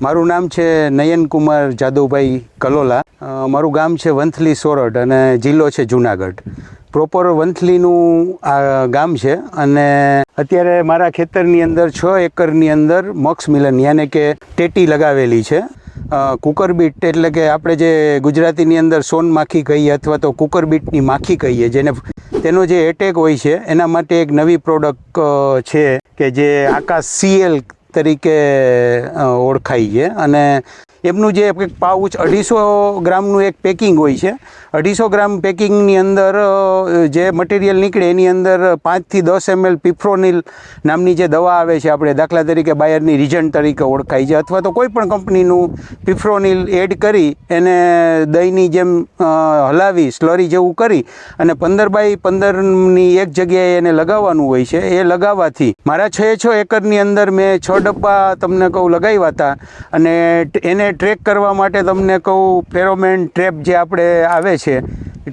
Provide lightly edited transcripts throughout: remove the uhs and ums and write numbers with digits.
મારું નામ છે નયનકુમાર જાદવભાઈ કલોલા. મારું ગામ છે વંથલી સોરઠ અને જિલ્લો છે જુનાગઢ. પ્રોપર વંથલીનું આ ગામ છે અને અત્યારે મારા ખેતરની અંદર 6 એકરની અંદર મોક્સ મિલન યાને કે ટેટી લગાવેલી છે. કુકર બીટ એટલે કે આપણે જે ગુજરાતીની અંદર સોન માખી કહીએ અથવા તો કુકર બીટની માખી કહીએ, જેને તેનો જે એટેક હોય છે એના માટે એક નવી પ્રોડક્ટ છે કે જે આકાશ CL તરીકે ઓળખાય છે. અને એમનું જે પાઉચ 250 ગ્રામનું એક પેકિંગ હોય છે. 250 ગ્રામ પેકિંગની અંદર જે મટીરિયલ નીકળે એની અંદર 5 થી 10 ml પિફ્રોનિલ નામની જે દવા આવે છે, આપણે દાખલા તરીકે બાયરની રિજન્ટ તરીકે ઓળખાય છે, અથવા તો કોઈ પણ કંપનીનું પિફ્રોનિલ એડ કરી એને દહીંની જેમ હલાવી સ્લરી જેવું કરી અને 15x15ની એક જગ્યાએ એને લગાવવાનું હોય છે. એ લગાવવાથી મારા 6 એકરની અંદર મેં 6 ડબ્બા તમને કહું લગાવ્યા હતા. અને એને ટ્રેક કરવા માટે તમને કહું ફેરોમેન ટ્રેપ જે આપણે આવે છે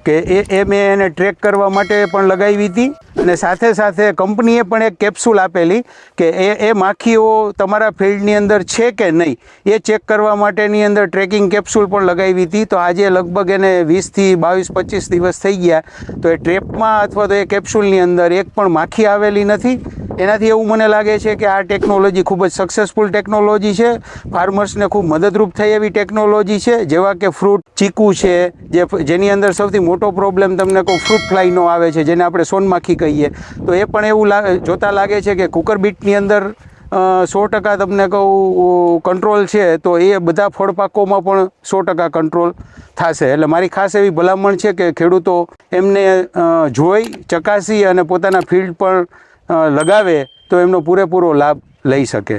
કે એ મેં એને ટ્રેક કરવા માટે પણ લગાવી હતી. અને સાથે સાથે કંપનીએ પણ એક કેપ્સ્યુલ આપેલી કે એ માખીઓ તમારા ફિલ્ડની અંદર છે કે નહીં એ ચેક કરવા માટેની અંદર ટ્રેકિંગ કેપ્સ્યુલ પણ લગાવી હતી. તો આજે લગભગ એને 20 થી 22-25 દિવસ થઈ ગયા. તો એ ટ્રેપમાં અથવા તો એ કેપ્સ્યુલની અંદર એક પણ માખી આવેલી નથી. એનાથી એવું મને લાગે છે કે આ ટેકનોલોજી ખૂબ જ સક્સેસફુલ ટેકનોલોજી છે. ફાર્મર્સને ખૂબ મદદરૂપ થાય એવી ટેકનોલોજી છે. જેવા કે ફ્રૂટ ચીકુ છે, જેની અંદર સૌથી મોટો પ્રોબ્લેમ તમને કહું ફ્રૂટ ફ્લાયનો આવે છે, જેને આપણે સોનમાખી કહીએ. તો એ પણ એવું જોતા લાગે છે કે કુકર બીટની અંદર 100% તમને કહું કંટ્રોલ છે. તો એ બધા ફળપાકોમાં પણ 100% કંટ્રોલ થશે. એટલે મારી ખાસ એવી ભલામણ છે કે ખેડૂતો એમને જોઈ ચકાસી અને પોતાના ફિલ્ડ પર લગાવે તો એમનો પૂરેપૂરો લાભ લઈ શકે.